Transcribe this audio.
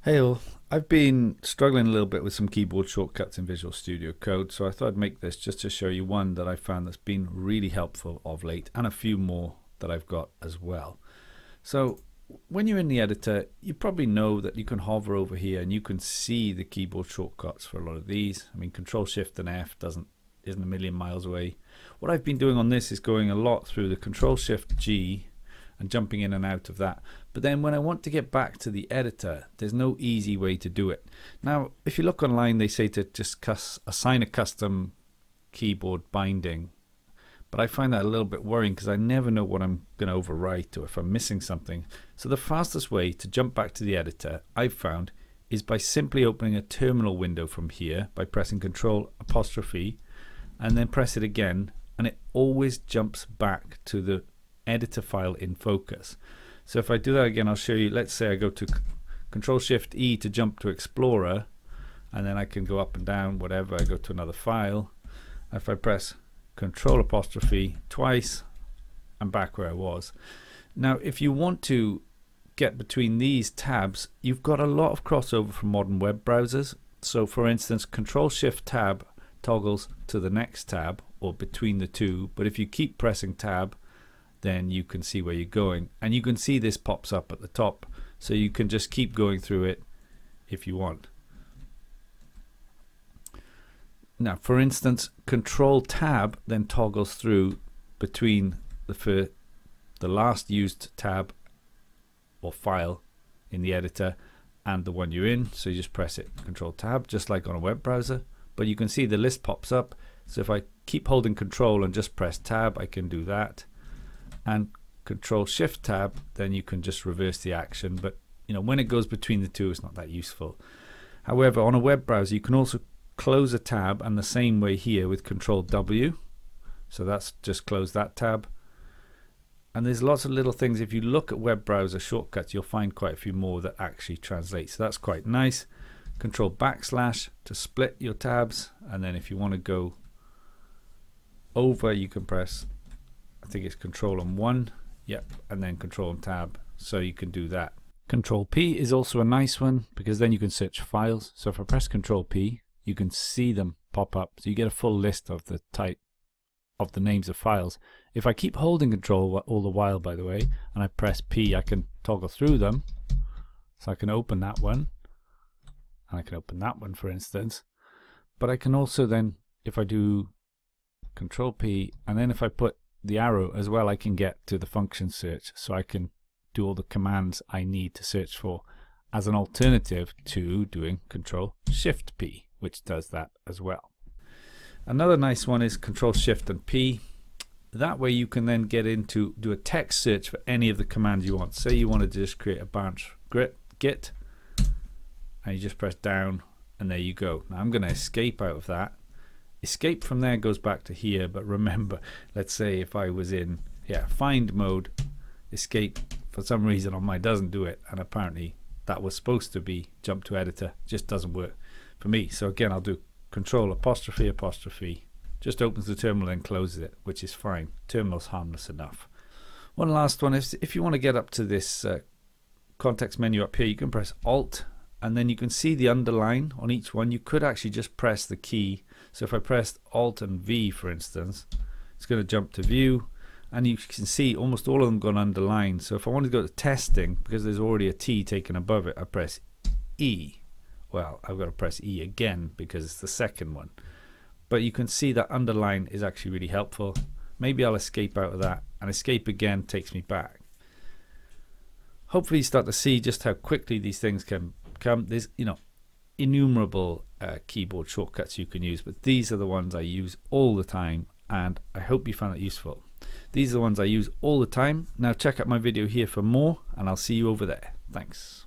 Hey all, I've been struggling a little bit with some keyboard shortcuts in Visual Studio Code, so I thought I'd make this just to show you one that I found that's been really helpful of late, and a few more that I've got as well. So when you're in the editor, you probably know that you can hover over here and you can see the keyboard shortcuts for a lot of these. I mean, Control Shift and F isn't a million miles away. What I've been doing on this is going a lot through the Control Shift G and jumping in and out of that. But then when I want to get back to the editor, there's no easy way to do it. Now, if you look online, they say to just assign a custom keyboard binding. But I find that a little bit worrying because I never know what I'm going to overwrite or if I'm missing something. So the fastest way to jump back to the editor, I've found, is by simply opening a terminal window from here by pressing Control apostrophe and then press it again, and it always jumps back to the editor file in focus. So if I do that again, I'll show you. Let's say I go to Control Shift E to jump to Explorer, and then I can go up and down, whatever. I go to another file. If I press Control apostrophe twice, I'm back where I was. Now, if you want to get between these tabs, you've got a lot of crossover from modern web browsers. So for instance, Control Shift Tab toggles to the next tab or between the two, but if you keep pressing Tab, then you can see where you're going, and you can see this pops up at the top, so you can just keep going through it if you want. Now, for instance, Control Tab then toggles through between the last used tab or file in the editor and the one you're in, so you just press it, Control Tab, just like on a web browser. But you can see the list pops up, so if I keep holding Control and just press Tab, I can do that. And Control Shift Tab, then you can just reverse the action, but when it goes between the two, it's not that useful. However, on a web browser, you can also close a tab, and the same way here with Control W. So that's just close that tab. And there's lots of little things. If you look at web browser shortcuts, you'll find quite a few more that actually translate. So that's quite nice. Control backslash to split your tabs, and then if you want to go over, you can press, I think it's Control and 1, yep, and then Control and Tab, so you can do that. Control P is also a nice one because then you can search files. So if I press Control P, you can see them pop up, so you get a full list of the type of the names of files. If I keep holding Control all the while, by the way, and I press P, I can toggle through them. So I can open that one, and I can open that one, for instance. But I can also then, if I do Control P, and then if I put the arrow as well, I can get to the function search, so I can do all the commands I need to search for as an alternative to doing Control Shift P, which does that as well. Another nice one is Control Shift and P. That way you can then get into do a text search for any of the commands you want. Say you wanted to just create a branch git, and you just press down, and there you go. Now I'm going to escape out of that. Escape from there goes back to here, but remember, let's say if I was in find mode, escape for some reason on mine doesn't do it, and apparently that was supposed to be jump to editor, just doesn't work for me. So again, I'll do Control apostrophe apostrophe, just opens the terminal and closes it, which is fine. Terminal's harmless enough. One last one is if you want to get up to this context menu up here, you can press Alt, and then you can see the underline on each one. You could actually just press the key. So if I pressed Alt and V, for instance, it's going to jump to View, and you can see almost all of them gone underlined. So if I want to go to testing, because there's already a T taken above it, I press E. Well, I've got to press E again because it's the second one. But you can see that underline is actually really helpful. Maybe I'll escape out of that, and escape again takes me back. Hopefully you start to see just how quickly these things can come. There's innumerable keyboard shortcuts you can use, but these are the ones I use all the time, and I hope you found it useful. These are the ones I use all the time. Now check out my video here for more, and I'll see you over there. Thanks.